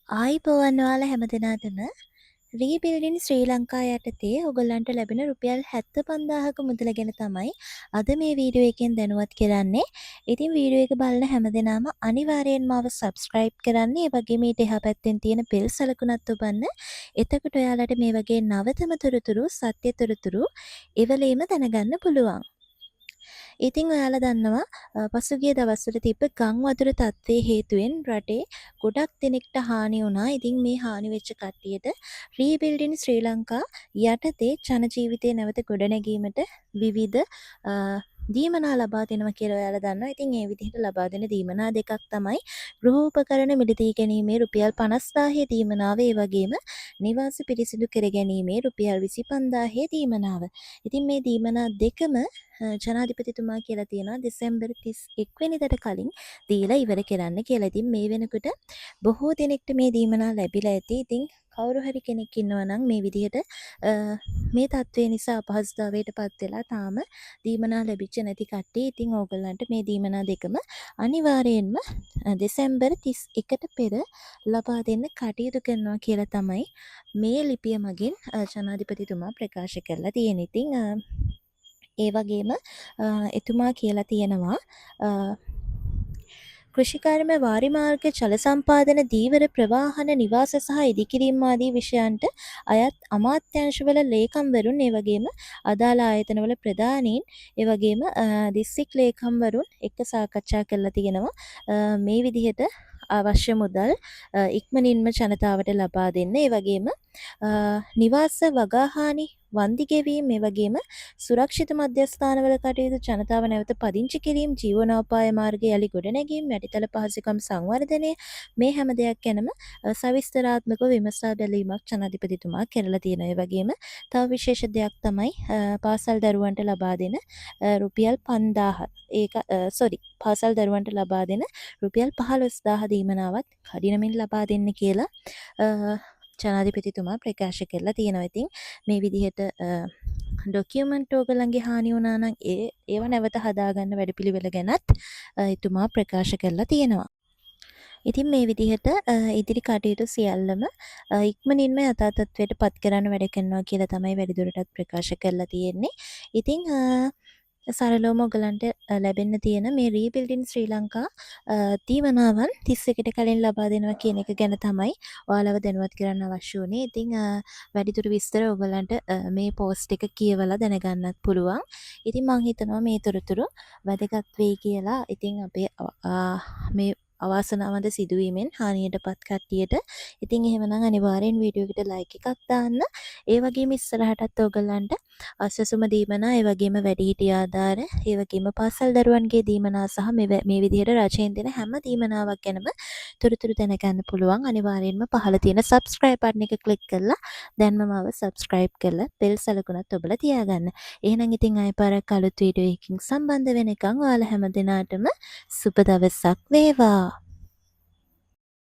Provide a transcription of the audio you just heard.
ආයිබෝවන් ඔයාලා හැමදෙනාටම රීබිල්ඩින් ශ්‍රී ලංකා යටතේ ඔයගොල්ලන්ට ලැබෙන රුපියල් 75000ක මුදල ගැන තමයි අද මේ වීඩියෝ එකෙන් දැනුවත් කරන්නේ. ඉතින් වීඩියෝ එක බලන හැමදෙනාම අනිවාර්යෙන්ම මාව subscribe කරන්න. ඒ වගේම ඊට එහා පැත්තෙන් තියෙන bell සලකුණත් ඔබන්න. එතකොට ඔයාලට මේ වගේ නවතම තොරතුරු, සත්‍ය තොරතුරු එවලේම දැනගන්න පුළුවන්. ඉතින් ඔයාලා දන්නවා පසුගිය දවස්වල තිබ්බ ගං වතුර තත්ත්වයේ හේතුවෙන් රටේ ගොඩක් දෙනෙක්ට හානි වුණා. ඉතින් මේ හානි වෙච්ච කට්ටියට රීබිල්ඩින් ශ්‍රී ලංකා යටතේ ජන ජීවිතය නැවත ගොඩනැගීමට විවිධ දීමනා ලබා දෙනවා කියලා ඔයාලා දන්නවා. ඉතින් ඒ විදිහට ලබා දෙන දීමනා දෙකක් තමයි ගෘහෝපකරණ මිලදී ගැනීමේ රුපියල් 50000 දීමනාව, ඒ වගේම නිවාස පිරිසිදු කර ගැනීමේ රුපියල් 25000 දීමනාව. ඉතින් මේ දීමනා දෙකම ජනාධිපතිතුමා කියලා තියෙනවා දෙසැම්බර් 31 වෙනිදාට කලින් දීලා ඉවර කරන්න කියලා. ඉතින් මේ වෙනකොට බොහෝ දෙනෙක්ට මේ දීමනා ලැබිලා ඇති. ඉතින් කවුරු හරි කෙනෙක් ඉන්නවා නම් මේ විදිහට මේ තත්ත්වය නිසා අපහසුතාවයට පත් වෙලා තාම දීමනා ලැබිච්ච නැති කට්ටිය, ඉතින් ඕගොල්ලන්ට මේ දීමනා දෙකම අනිවාර්යයෙන්ම දෙසැම්බර් 31ට පෙර ලබා දෙන්න කටයුතු කරනවා කියලා තමයි මේ ලිපිය මගින් ජනාධිපතිතුමා ප්‍රකාශ කරලා තියෙන. ඉතින් ඒ වගේම එතුමා කියලා තියෙනවා කෘෂිකර්ම වාරිමාර්ග ජල සම්පාදන දීවර ප්‍රවාහන නිවාස සහ ඉදිකිරීම් ආදී විෂයන්ට අයත් අමාත්‍යාංශවල ලේකම්වරුන්, ඒ වගේම අදාළ ආයතනවල ප්‍රධානීන්, ඒ වගේම දිස්ත්‍රික් ලේකම්වරුන් එක්ක සාකච්ඡා කරලා තියෙනවා මේ විදිහට අවශ්‍ය මුදල් ඉක්මනින්ම ජනතාවට ලබා දෙන්න. ඒ වගේම නිවාස වගාහානි වන්දි ගෙවීම, ඒ වගේම සුරක්ෂිත මධ්‍යස්ථානවල කටයුතු, ජනතාව නැවත පදිංචි කිරීම, ජීවනෝපාය මාර්ගය යලි ගොඩනැගීම, යටිතල පහසුකම් සංවර්ධනය, මේ හැම දෙයක් ගැනම සවිස්තරාත්මකව විමසා බැලීමක් ජනාධිපතිතුමා කරලා තියෙනවා. ඒ වගේම තව විශේෂ දෙයක් තමයි පාසල් දරුවන්ට ලබා දෙන රුපියල් 5000 පාසල් දරුවන්ට ලබා දෙන රුපියල් 15000 දීමනාවත් කඩිනමින් ලබා දෙන්න කියලා ජනාධිපතිතුමා ප්‍රකාශ කරලා තියෙනවා. ඉතින් මේ විදිහට ඩොකියුමන්ට් ඕගලන්ගේ හානි වුණා නම් ඒව නැවත හදාගන්න වැඩපිළිවෙල ගැනත් එතුමා ප්‍රකාශ කරලා තියෙනවා. ඉතින් මේ විදිහට ඉදිරි කටයුතු සියල්ලම ඉක්මනින්ම යථා තත්ත්වයට පත් කරන්න වැඩ කරනවා කියලා තමයි වැඩිදුරටත් ප්‍රකාශ කරලා තියෙන්නේ. ඉතින් සරලවම ඔයගලන්ට ලැබෙන්න තියෙන මේ රීබිල්ඩින් ශ්‍රී ලංකා දීමනාවන් 31ට කලින් ලබා දෙනවා කියන එක ගැන තමයි ඔයාලව දැනුවත් කරන්න අවශ්‍ය වුණේ. ඉතින් වැඩිදුර විස්තර ඔයගලන්ට මේ පෝස්ට් එක කියවලා දැනගන්නත් පුළුවන්. ඉතින් මම හිතනවා මේ තොරතුරු වැදගත් වෙයි කියලා. ඉතින් අපේ මේ අවාසනාවන්ත සිදුවීමෙන් හානියටපත් කට්ටියට ඉතින් එහෙමනම් අනිවාර්යෙන් වීඩියෝ එකට ලයික් එකක් දාන්න. ඒ වගේම ඉස්සරහටත් ඔයගලන්ට අසසුම දීමනා, ඒ වගේම වැඩිහිටි ආධාර, ඒ වගේම පාසල් දරුවන්ගේ දීමනා සහ මේ විදිහට රජයෙන් දෙන හැම දීමනාවක් ගැනම තොරතුරු දැනගන්න පුළුවන්. අනිවාර්යෙන්ම පහළ තියෙන subscribe button එක click කරලා දැන්ම මාව subscribe කරලා bell සලකුණත් ඔබලා තියාගන්න. එහෙනම් ඉතින් ආයෙ පාරක් අලුත් වීඩියෝ එකකින් සම්බන්ධ වෙනකන් ඔයාලා හැම දිනාටම සුබ දවසක් වේවා.